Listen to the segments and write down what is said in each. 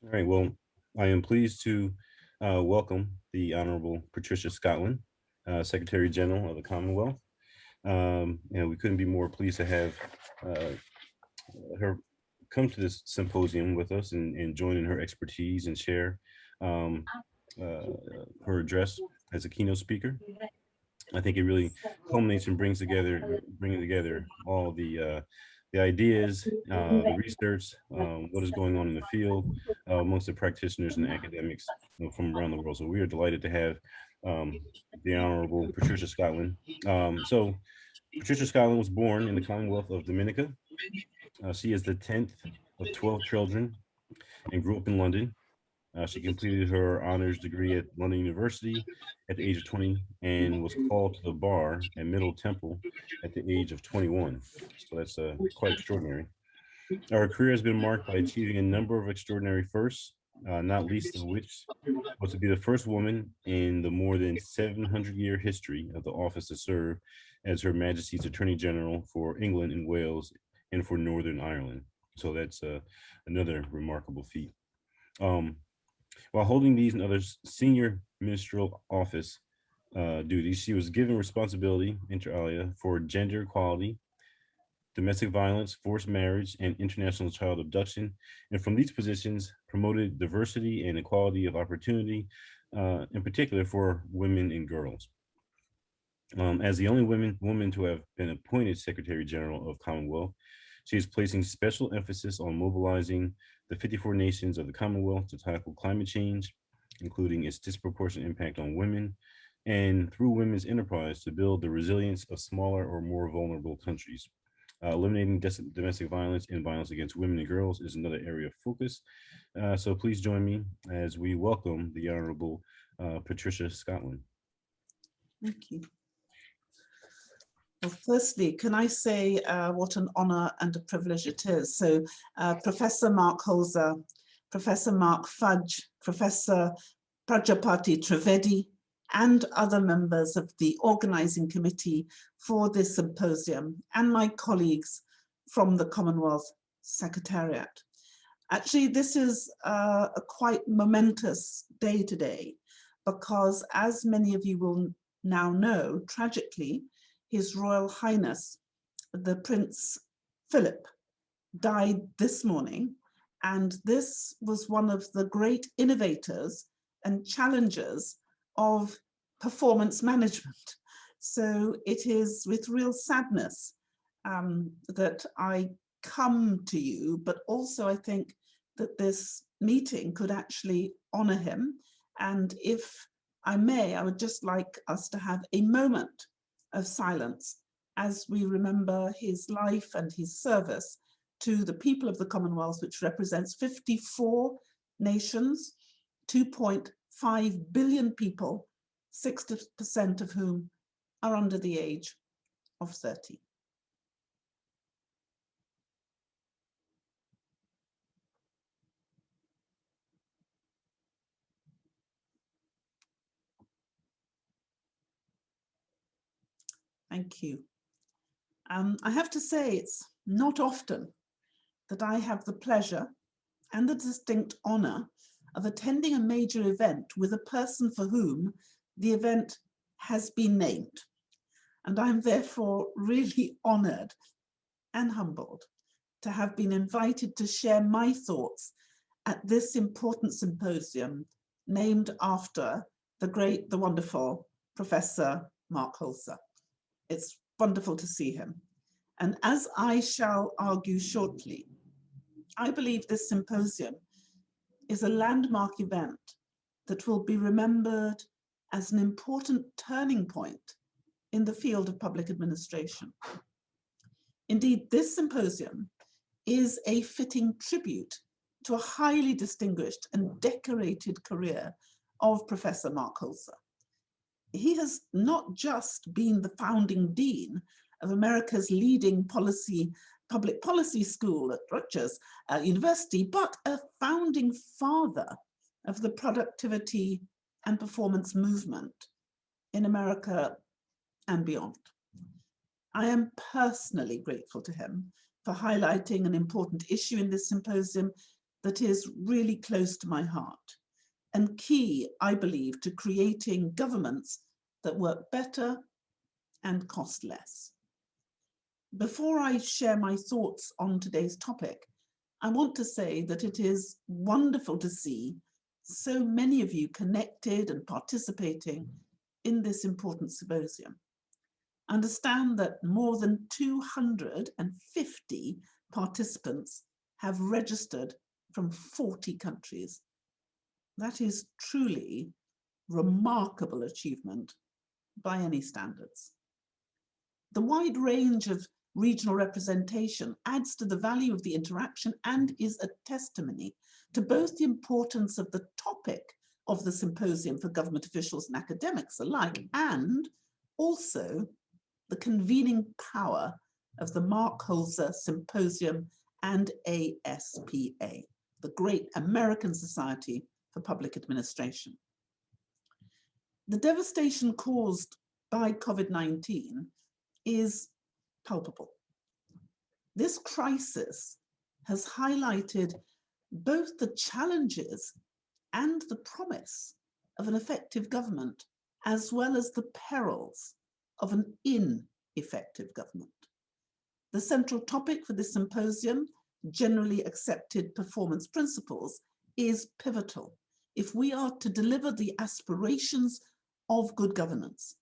All right. Well, I am pleased to welcome the Honorable Patricia Scotland, Secretary General of the Commonwealth. And we couldn't be more pleased to have uh, her come to this symposium with us and join in her expertise and share um, her address as a keynote speaker. I think it really culminates and bringing together all the ideas, the research, what is going on in the field amongst the practitioners and academics from around the world. So we are delighted to have um, the Honorable Patricia Scotland. So Patricia Scotland was born in the Commonwealth of Dominica. She is the 10th of 12 children and grew up in London. She completed her honors degree at London University at the age of 20 and was called to the bar at Middle Temple at the age of 21. So that's quite extraordinary. Her career has been marked by achieving a number of extraordinary firsts, not least of which was to be the first woman in the more than 700-year history of the office to serve as Her Majesty's Attorney General for England and Wales and for Northern Ireland. So that's another remarkable feat. Um, while holding these and other senior ministerial office duties, she was given responsibility, inter alia, for gender equality, domestic violence, forced marriage, and international child abduction. And from these positions, promoted diversity and equality of opportunity, in particular for women and girls. As the only woman to have been appointed Secretary General of Commonwealth, she is placing special emphasis on mobilizing the 54 nations of the Commonwealth to tackle climate change, including its disproportionate impact on women, and through women's enterprise to build the resilience of smaller or more vulnerable countries. Eliminating domestic violence and violence against women and girls is another area of focus. So please join me as we welcome the Honorable Patricia Scotland. Thank you. Well, firstly, can I say what an honour and a privilege it is? So Professor Mark Holzer, Professor Mark Fudge, Professor Prajapati Trivedi, and other members of the organising committee for this symposium, and my colleagues from the Commonwealth Secretariat. Actually, this is a quite momentous day today, because as many of you will now know, tragically, His Royal Highness, the Prince Philip, died this morning. And this was one of the great innovators and challengers of performance management. So it is with real sadness that I come to you, but also I think that this meeting could actually honor him. And if I may, I would just like us to have a moment of silence as we remember his life and his service to the people of the Commonwealth, which represents 54 nations, 2.5 billion people, 60% of whom are under the age of 30. Thank you. I have to say, it's not often that I have the pleasure and the distinct honor of attending a major event with a person for whom the event has been named. And I'm therefore really honored and humbled to have been invited to share my thoughts at this important symposium named after the great, the wonderful Professor Mark Holzer. It's wonderful to see him. And as I shall argue shortly, I believe this symposium is a landmark event that will be remembered as an important turning point in the field of public administration. Indeed, this symposium is a fitting tribute to a highly distinguished and decorated career of Professor Mark Holzer. He has not just been the founding dean of America's leading public policy school at Rutgers University, but a founding father of the productivity and performance movement in America and beyond. I am personally grateful to him for highlighting an important issue in this symposium, that is really close to my heart and key, I believe, to creating governments that work better and cost less. Before I share my thoughts on today's topic, I want to say that it is wonderful to see so many of you connected and participating in this important symposium. Understand that more than 250 participants have registered from 40 countries. That is truly remarkable achievement by any standards. The wide range of regional representation adds to the value of the interaction and is a testimony to both the importance of the topic of the symposium for government officials and academics alike, and also the convening power of the Mark Holzer Symposium and ASPA, the great American Society for Public Administration. The devastation caused by COVID-19 is palpable. This crisis has highlighted both the challenges and the promise of an effective government, as well as the perils of an ineffective government. The central topic for this symposium, generally accepted performance principles, is pivotal if we are to deliver the aspirations of good governance.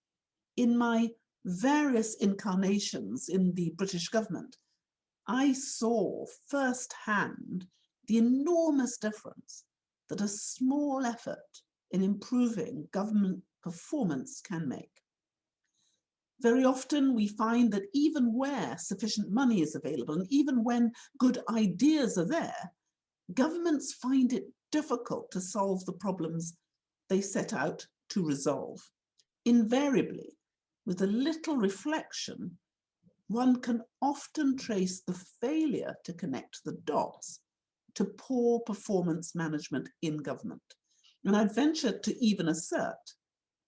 In my various incarnations in the British government, I saw firsthand the enormous difference that a small effort in improving government performance can make. Very often we find that even where sufficient money is available and even when good ideas are there, governments find it difficult to solve the problems they set out to resolve. Invariably, with a little reflection, one can often trace the failure to connect the dots to poor performance management in government. And I'd venture to even assert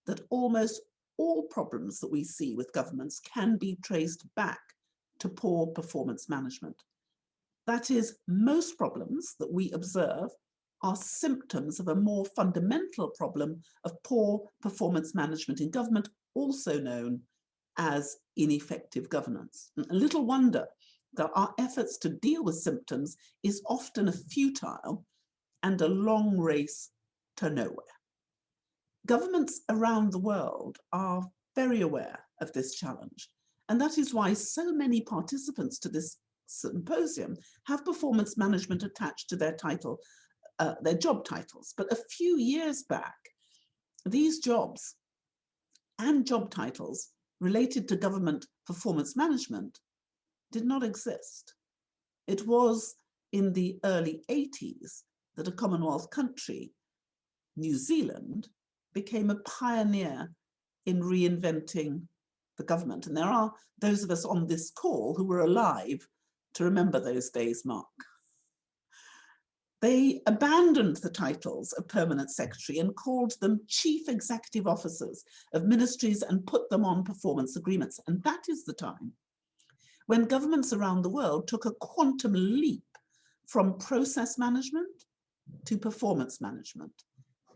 that almost all problems that we see with governments can be traced back to poor performance management. That is, most problems that we observe are symptoms of a more fundamental problem of poor performance management in government, also known as ineffective governance. And little wonder that our efforts to deal with symptoms is often a futile and a long race to nowhere. Governments around the world are very aware of this challenge, and that is why so many participants to this symposium have performance management attached to their title, their job titles. But a few years back, these jobs and job titles related to government performance management did not exist. It was in the early 80s that a Commonwealth country, New Zealand, became a pioneer in reinventing the government. And there are those of us on this call who were alive to remember those days, Mark. They abandoned the titles of permanent secretary and called them chief executive officers of ministries and put them on performance agreements. And that is the time when governments around the world took a quantum leap from process management to performance management.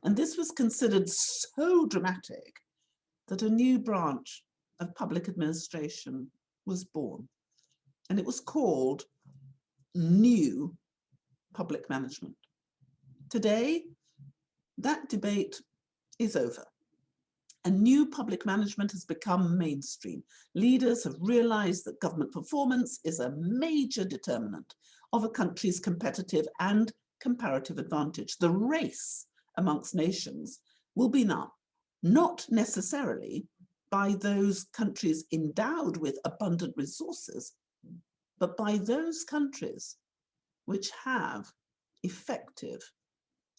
And this was considered so dramatic that a new branch of public administration was born. And it was called New Public Management. Today, that debate is over. And new public management has become mainstream. Leaders have realized that government performance is a major determinant of a country's competitive and comparative advantage. The race amongst nations will be now not necessarily by those countries endowed with abundant resources, but by those countries which have effective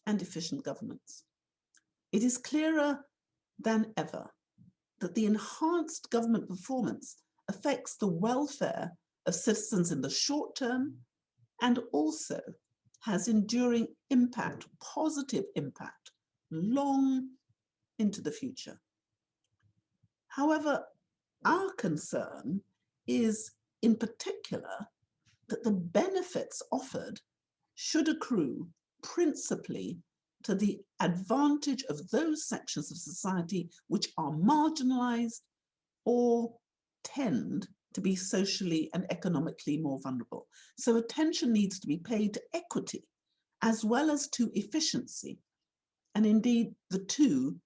and efficient governments. It is clearer than ever that the enhanced government performance affects the welfare of citizens in the short term and also has enduring impact, positive impact, long into the future. However, our concern is in particular that the benefits offered should accrue principally to the advantage of those sections of society which are marginalized or tend to be socially and economically more vulnerable. So attention needs to be paid to equity as well as to efficiency. And indeed, the two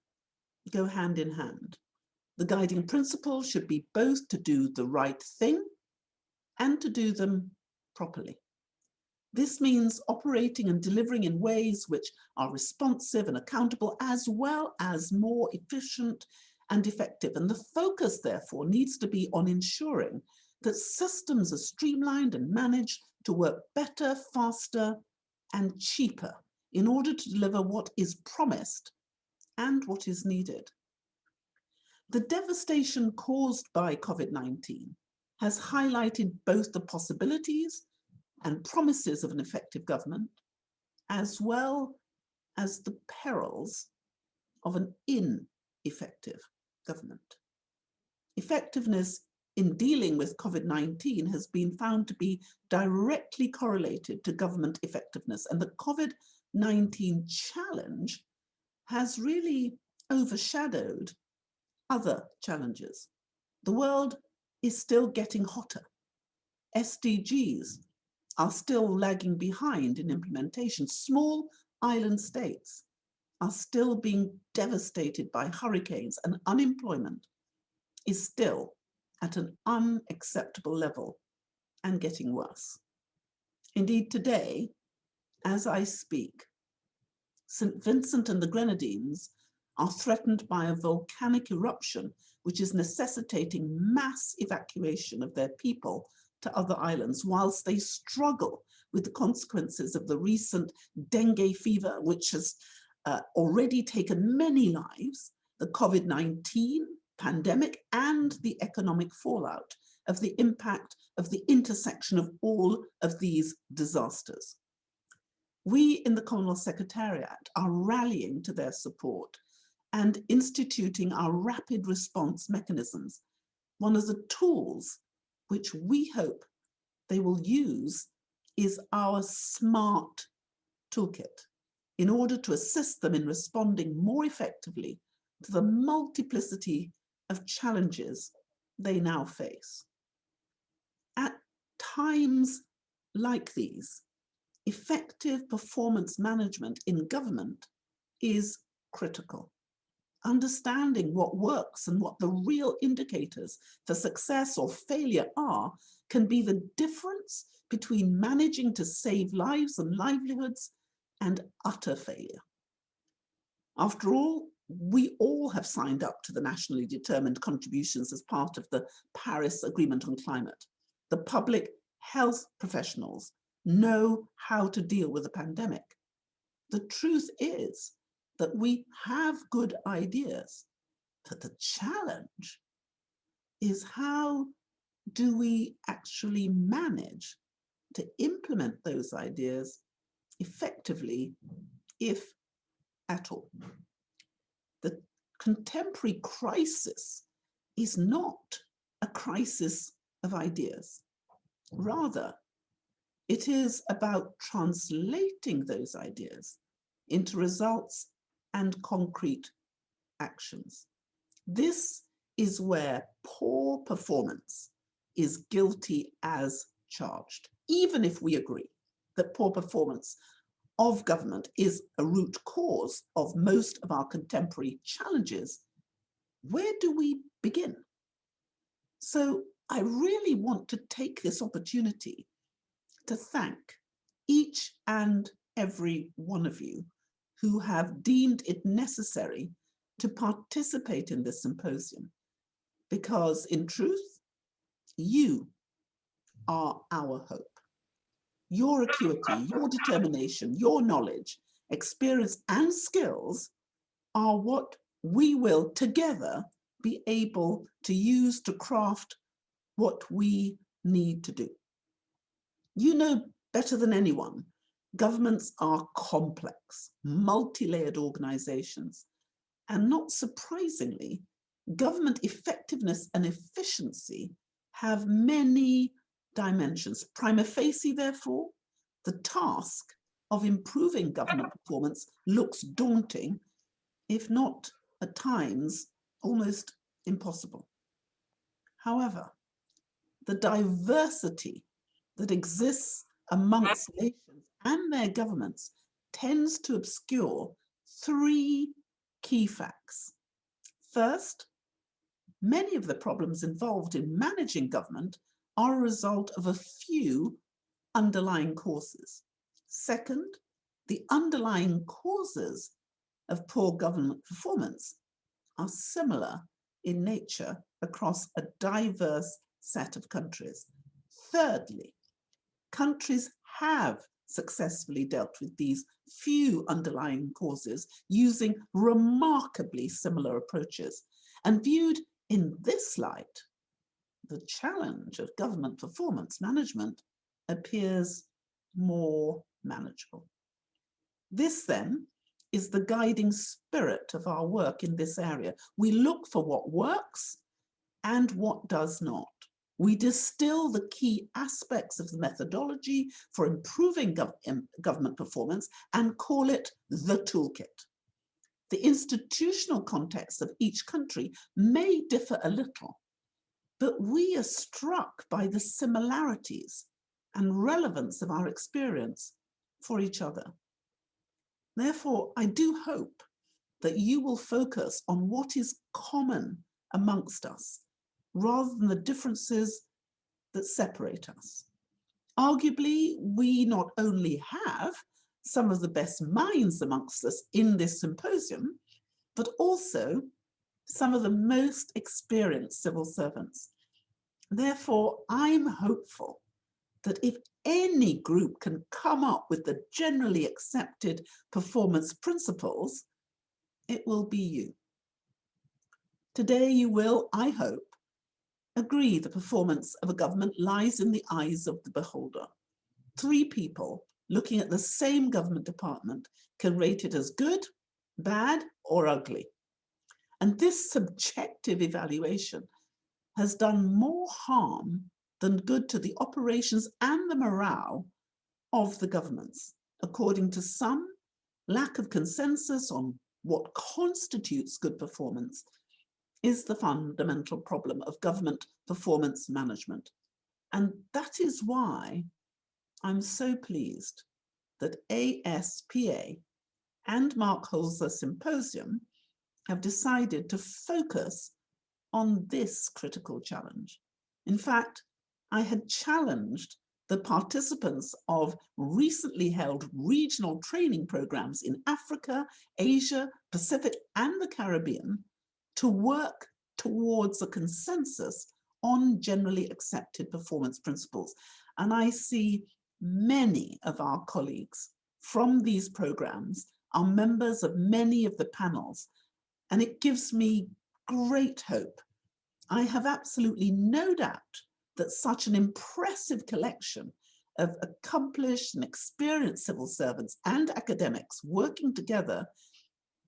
go hand in hand. The guiding principle should be both to do the right thing and to do them properly. This means operating and delivering in ways which are responsive and accountable, as well as more efficient and effective. And the focus, therefore, needs to be on ensuring that systems are streamlined and managed to work better, faster, and cheaper in order to deliver what is promised and what is needed. The devastation caused by COVID-19 has highlighted both the possibilities and promises of an effective government, as well as the perils of an ineffective government. Effectiveness in dealing with COVID-19 has been found to be directly correlated to government effectiveness, and the COVID-19 challenge has really overshadowed other challenges. The world is still getting hotter. SDGs are still lagging behind in implementation. Small island states are still being devastated by hurricanes, and unemployment is still at an unacceptable level and getting worse. Indeed, today, as I speak, St. Vincent and the Grenadines are threatened by a volcanic eruption, which is necessitating mass evacuation of their people to other islands, whilst they struggle with the consequences of the recent dengue fever, which has already taken many lives, the COVID-19 pandemic, and the economic fallout of the impact of the intersection of all of these disasters. We in the Commonwealth Secretariat are rallying to their support and instituting our rapid response mechanisms. One of the tools which we hope they will use is our SMART toolkit in order to assist them in responding more effectively to the multiplicity of challenges they now face. At times like these, effective performance management in government is critical. Understanding what works and what the real indicators for success or failure are can be the difference between managing to save lives and livelihoods and utter failure. After all, we all have signed up to the nationally determined contributions as part of the Paris Agreement on Climate. The public health professionals know how to deal with a pandemic. The truth is that we have good ideas, but the challenge is how do we actually manage to implement those ideas effectively, if at all. The contemporary crisis is not a crisis of ideas. Rather, it is about translating those ideas into results and concrete actions. This is where poor performance is guilty as charged, even if we agree that poor performance of government is a root cause of most of our contemporary challenges. Where do we begin? So I really want to take this opportunity to thank each and every one of you who have deemed it necessary to participate in this symposium, because in truth, you are our hope. Your acuity, your determination, your knowledge, experience, and skills are what we will together be able to use to craft what we need to do. You know better than anyone, governments are complex, multi-layered organizations, and not surprisingly, government effectiveness and efficiency have many dimensions. Prima facie, therefore, the task of improving government performance looks daunting, if not at times almost impossible. However, the diversity that exists amongst nations and their governments tends to obscure three key facts. First, many of the problems involved in managing government are a result of a few underlying causes. Second, the underlying causes of poor government performance are similar in nature across a diverse set of countries. Thirdly, countries have successfully dealt with these few underlying causes using remarkably similar approaches. And viewed in this light, the challenge of government performance management appears more manageable. This then is the guiding spirit of our work in this area. We look for what works and what does not. We distill the key aspects of the methodology for improving government performance and call it the toolkit. The institutional context of each country may differ a little, but we are struck by the similarities and relevance of our experience for each other. Therefore, I do hope that you will focus on what is common amongst us, rather than the differences that separate us. Arguably, we not only have some of the best minds amongst us in this symposium, but also some of the most experienced civil servants. Therefore, I'm hopeful that if any group can come up with the generally accepted performance principles, it will be you. Today you will, I hope, agree the performance of a government lies in the eyes of the beholder. Three people looking at the same government department can rate it as good, bad, or ugly. And this subjective evaluation has done more harm than good to the operations and the morale of the governments. According to some, lack of consensus on what constitutes good performance is the fundamental problem of government performance management. And that is why I'm so pleased that ASPA and Mark Holzer Symposium have decided to focus on this critical challenge. In fact, I had challenged the participants of recently held regional training programs in Africa, Asia, Pacific, and the Caribbean to work towards a consensus on generally accepted performance principles. And I see many of our colleagues from these programs are members of many of the panels, and it gives me great hope. I have absolutely no doubt that such an impressive collection of accomplished and experienced civil servants and academics working together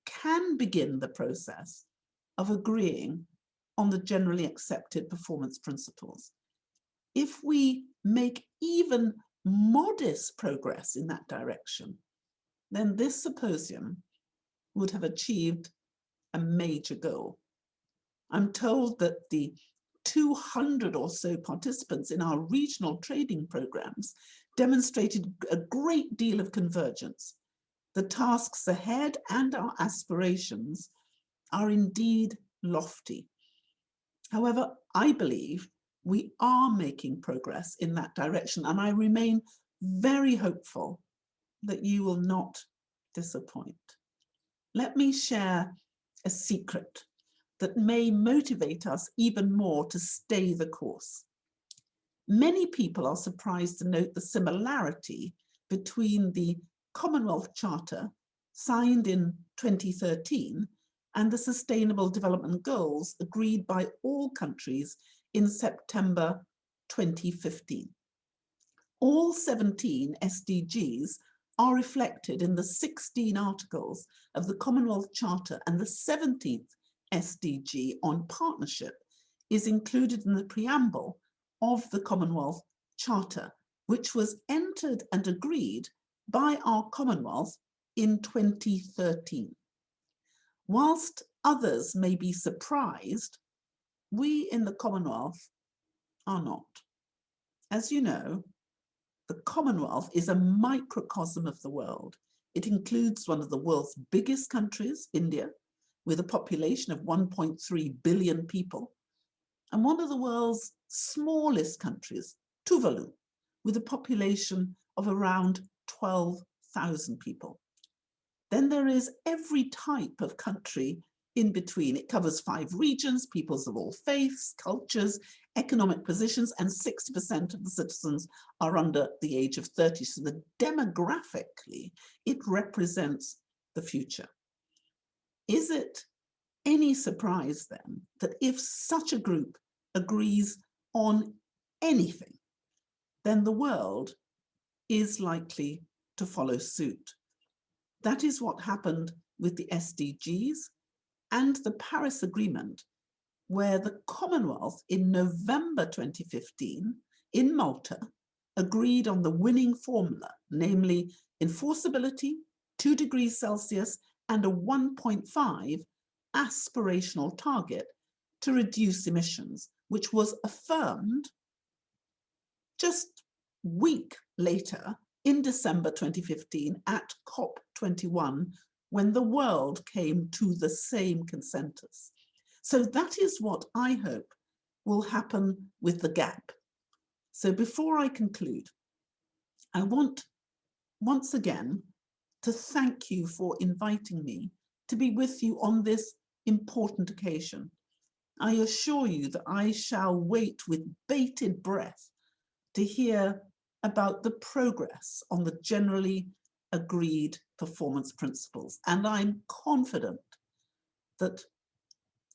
can begin the process of agreeing on the generally accepted performance principles. If we make even modest progress in that direction, then this symposium would have achieved a major goal. I'm told that the 200 or so participants in our regional training programs demonstrated a great deal of convergence. The tasks ahead and our aspirations are indeed lofty. However, I believe we are making progress in that direction, and I remain very hopeful that you will not disappoint. Let me share a secret that may motivate us even more to stay the course. Many people are surprised to note the similarity between the Commonwealth Charter signed in 2013 and the Sustainable Development Goals agreed by all countries in September 2015. All 17 SDGs are reflected in the 16 articles of the Commonwealth Charter, and the 17th SDG on partnership is included in the preamble of the Commonwealth Charter, which was entered and agreed by our Commonwealth in 2013. Whilst others may be surprised, we in the Commonwealth are not. As you know, the Commonwealth is a microcosm of the world. It includes one of the world's biggest countries, India, with a population of 1.3 billion people, and one of the world's smallest countries, Tuvalu, with a population of around 12,000 people. Then there is every type of country in between. It covers 5 regions, peoples of all faiths, cultures, economic positions, and 60% of the citizens are under the age of 30. So demographically, it represents the future. Is it any surprise then that if such a group agrees on anything, then the world is likely to follow suit? That is what happened with the SDGs and the Paris Agreement, where the Commonwealth in November 2015 in Malta agreed on the winning formula, namely enforceability, 2 degrees Celsius, and a 1.5 aspirational target to reduce emissions, which was affirmed just a week later in December 2015 at COP21, when the world came to the same consensus. So that is what I hope will happen with the GAP. So before I conclude, I want once again to thank you for inviting me to be with you on this important occasion. I assure you that I shall wait with bated breath to hear about the progress on the generally agreed performance principles. And I'm confident that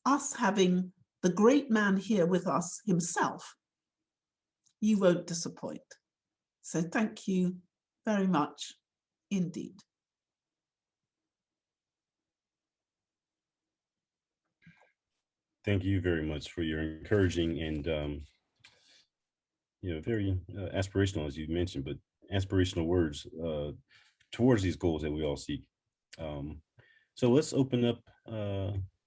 us having the great man here with us himself, you won't disappoint. So thank you very much indeed. Thank you very much for your encouraging and very aspirational, as you mentioned, but aspirational words towards these goals that we all seek. So let's open up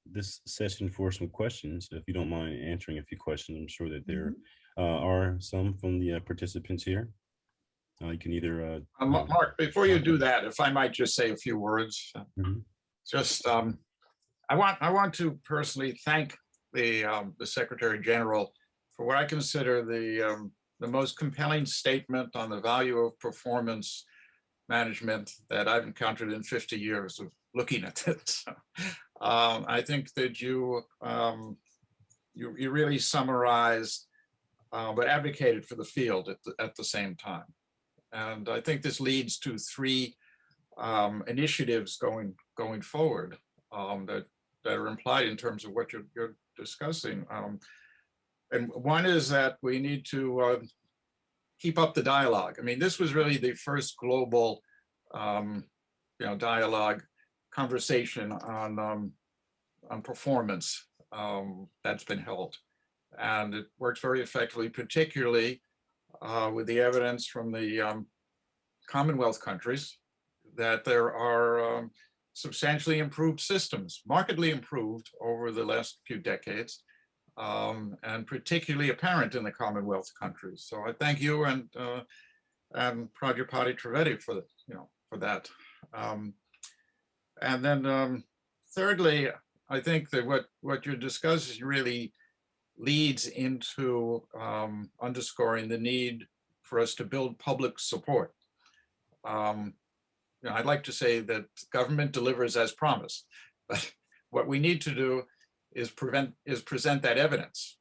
this session for some questions. If you don't mind answering a few questions, I'm sure that there are some from the participants here. You can either Mark, before you do that, if I might just say a few words. I want to personally thank the Secretary General for what I consider the most compelling statement on the value of performance management that I've encountered in 50 years of looking at it. I think that you really summarized but advocated for the field at the same time. And I think this leads to 3 initiatives going forward that are implied in terms of what you're discussing. And one is that we need to keep up the dialogue. I mean, this was really the first global, dialogue conversation on performance that's been held, and it works very effectively, particularly with the evidence from the Commonwealth countries that there are substantially improved systems, markedly improved over the last few decades, and particularly apparent in the Commonwealth countries. So I thank you and Prajapati Trivedi for that. And then thirdly, I think that what you're discussing really leads into underscoring the need for us to build public support. I'd like to say that government delivers as promised, but what we need to do is present that evidence.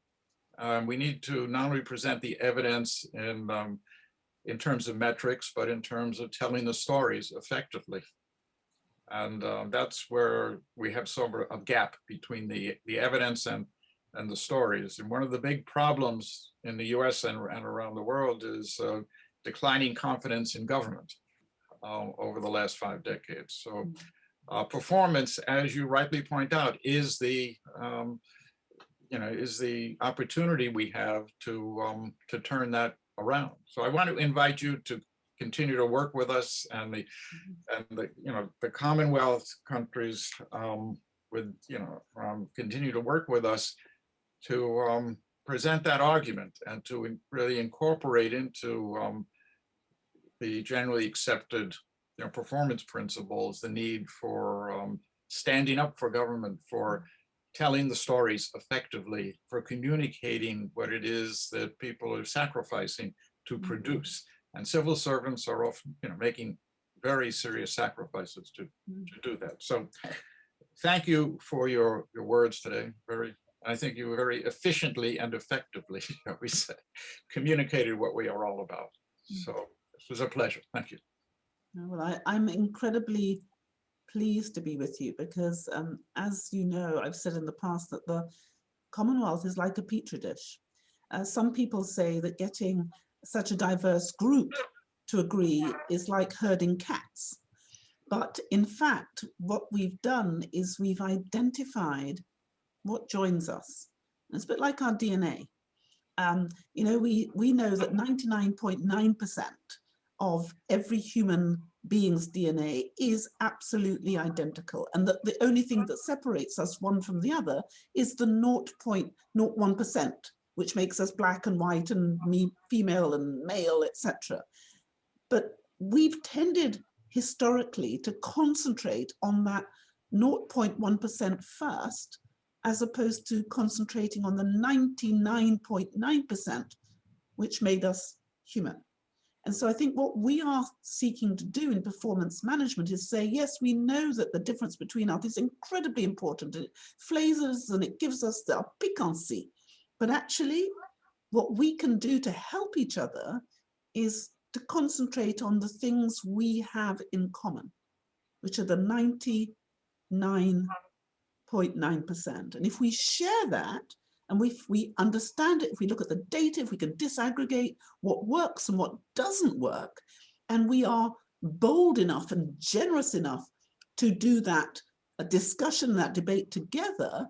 We need to not only present the evidence in terms of metrics, but in terms of telling the stories effectively. And that's where we have sort of a gap between the evidence and the stories. And one of the big problems in the US and around the world is declining confidence in government over the last 5 decades. So performance, as you rightly point out, is the opportunity we have to turn that around. So I want to invite you to continue to work with us, and the Commonwealth countries continue to work with us to present that argument and to really incorporate into the generally accepted performance principles the need for standing up for government, for telling the stories effectively, for communicating what it is that people are sacrificing to produce. And civil servants are often making very serious sacrifices to do that. So thank you for your words today. I think you very efficiently and effectively, shall we say, communicated what we are all about. So this was a pleasure. Thank you. Well, I'm incredibly pleased to be with you because, as you know, I've said in the past that the Commonwealth is like a petri dish. Some people say that getting such a diverse group to agree is like herding cats. But in fact, what we've done is we've identified what joins us. It's a bit like our DNA. We know that 99.9% of every human being's DNA is absolutely identical, and that the only thing that separates us one from the other is the 0.01%, which makes us black and white and female and male, etc. But we've tended historically to concentrate on that 0.1% first, as opposed to concentrating on the 99.9%, which made us human. And so I think what we are seeking to do in performance management is say, yes, we know that the difference between us is incredibly important. It flavors and it gives us the piquancy. But actually, what we can do to help each other is to concentrate on the things we have in common, which are the 99.9%. And if we share that, and if we understand it, if we look at the data, if we can disaggregate what works and what doesn't work, and we are bold enough and generous enough to do that, a discussion, that debate together,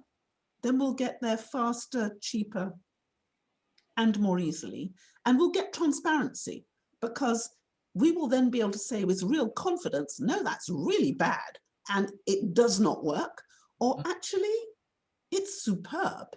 then we'll get there faster, cheaper, and more easily. And we'll get transparency, because we will then be able to say with real confidence, no, that's really bad, and it does not work, or actually, it's superb,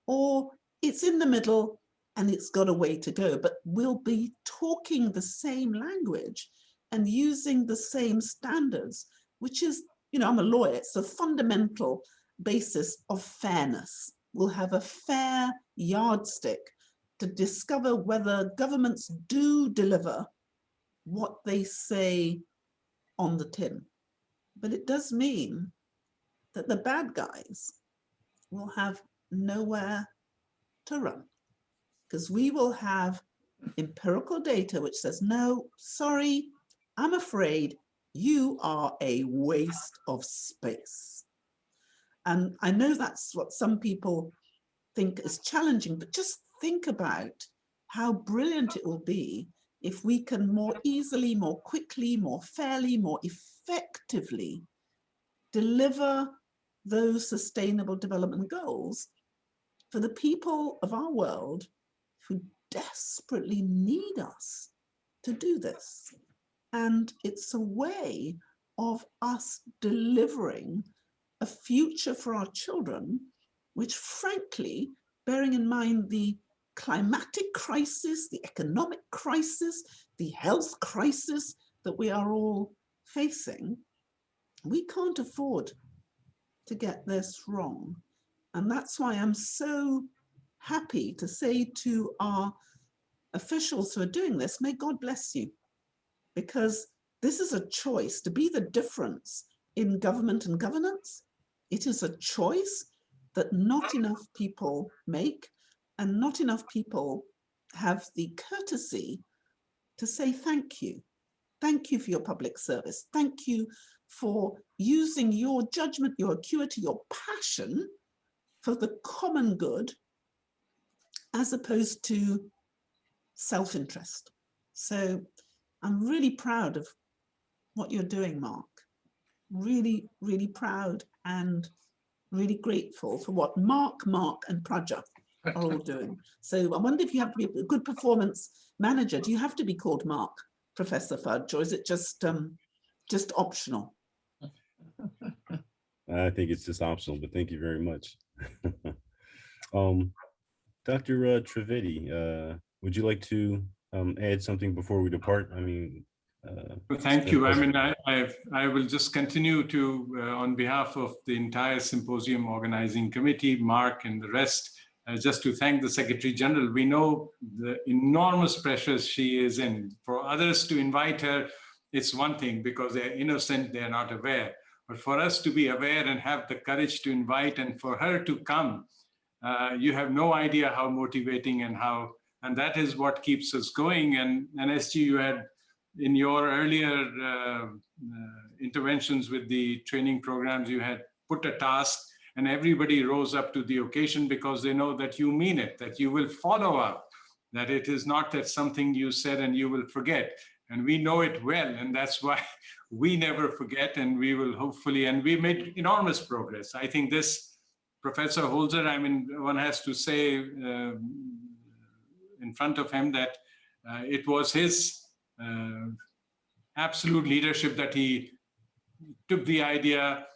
or it's in the middle and it's got a way to go. But we'll be talking the same language and using the same standards, which is, I'm a lawyer, it's a fundamental basis of fairness. We'll have a fair yardstick to discover whether governments do deliver what they say on the tin. But it does mean that the bad guys will have nowhere to run, because we will have empirical data which says, no, sorry, I'm afraid you are a waste of space. And I know that's what some people think is challenging, but just think about how brilliant it will be if we can more easily, more quickly, more fairly, more effectively deliver those sustainable development goals for the people of our world who desperately need us to do this. And it's a way of us delivering a future for our children, which frankly, bearing in mind the climatic crisis, the economic crisis, the health crisis that we are all facing, we can't afford to get this wrong. And that's why I'm so happy to say to our officials who are doing this, may God bless you, because this is a choice to be the difference in government and governance. It is a choice that not enough people make, and not enough people have the courtesy to say thank you. Thank you for your public service. Thank you for using your judgment, your acuity, your passion for the common good, as opposed to self-interest. So I'm really proud of what you're doing, Mark. Really, really proud and really grateful for what Mark, and Praja are all doing. So I wonder if you have to be a good performance manager. Do you have to be called Mark? Professor Fudge, or is it just optional? I think it's just optional, but thank you very much. Dr. Trivedi, would you like to add something before we depart? I mean, well, thank you. I mean, I will just continue to, on behalf of the entire symposium organizing committee, Mark and the rest, just to thank the Secretary General. We know the enormous pressures she is in. For others to invite her, it's one thing because they're innocent, they're not aware. But for us to be aware and have the courage to invite and for her to come, you have no idea how motivating and that is what keeps us going. And SG, you had in your earlier interventions with the training programs, you had put a task and everybody rose up to the occasion because they know that you mean it, that you will follow up, that it is not that something you said and you will forget. And we know it well, and that's why we never forget, and we will hopefully, and we made enormous progress. I think this, Professor Holzer, I mean, one has to say in front of him that it was his absolute leadership that he took the idea,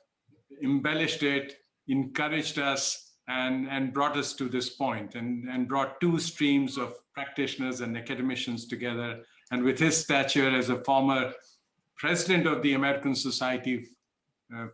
embellished it, encouraged us, and brought us to this point, and brought two streams of practitioners and academicians together. And with his stature as a former president of the American Society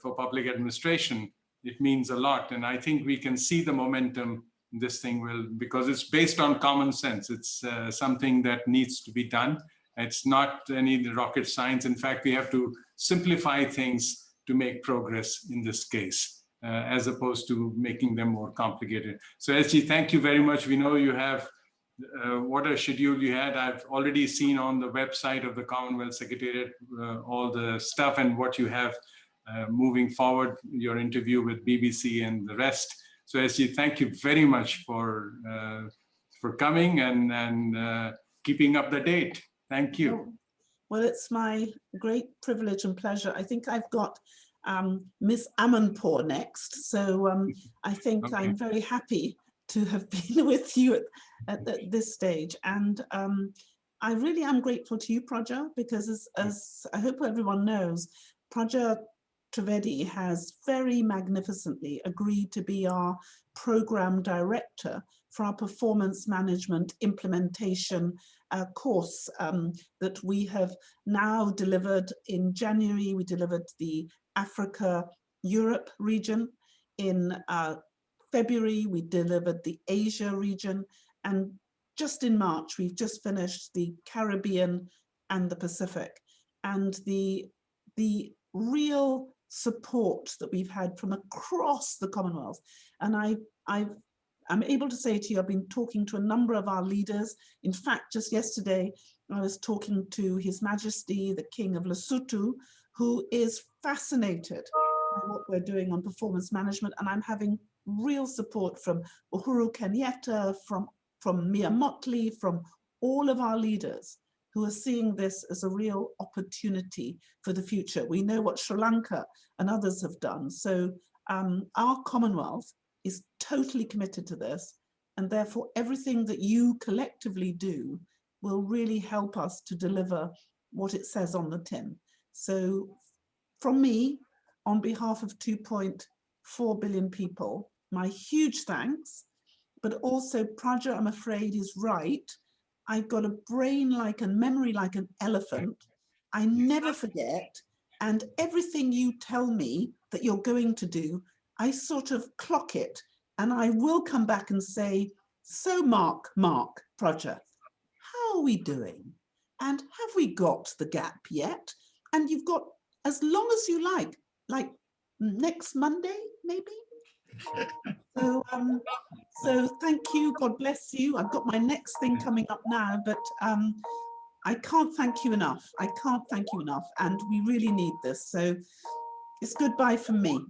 for Public Administration, it means a lot. And I think we can see the momentum this thing will, because it's based on common sense. It's something that needs to be done. It's not any rocket science. In fact, we have to simplify things to make progress in this case, as opposed to making them more complicated. So SG, thank you very much. We know you have what a schedule you had. I've already seen on the website of the Commonwealth Secretariat all the stuff and what you have moving forward, your interview with BBC and the rest. So SG, thank you very much for coming and keeping up the date. Thank you. Well, it's my great privilege and pleasure. I think I've got Miss Amanpour next. So I think okay. I'm very happy to have been with you at this stage. And I really am grateful to you, Praja, because as I hope everyone knows, Praja Trivedi has very magnificently agreed to be our program director for our performance management implementation course that we have now delivered in January. We delivered the Africa-Europe region. In February, we delivered the Asia region. And just in March, we've just finished the Caribbean and the Pacific. And the real support that we've had from across the Commonwealth. And I'm able to say to you, I've been talking to a number of our leaders. In fact, just yesterday, I was talking to His Majesty, the King of Lesotho, who is fascinated by what we're doing on performance management. And I'm having real support from Uhuru Kenyatta, from Mia Motley, from all of our leaders who are seeing this as a real opportunity for the future. We know what Sri Lanka and others have done. So our Commonwealth is totally committed to this, and therefore everything that you collectively do will really help us to deliver what it says on the tin. So from me, on behalf of 2.4 billion people, my huge thanks, but also Praja, I'm afraid, is right. I've got a brain like and memory like an elephant. I never forget, and everything you tell me that you're going to do, I sort of clock it, and I will come back and say, so Mark, Praja, how are we doing? And have we got the gap yet? And you've got as long as you like next Monday, maybe? So thank you, God bless you. I've got my next thing coming up now, but I can't thank you enough. I can't thank you enough, and we really need this. So it's goodbye from me.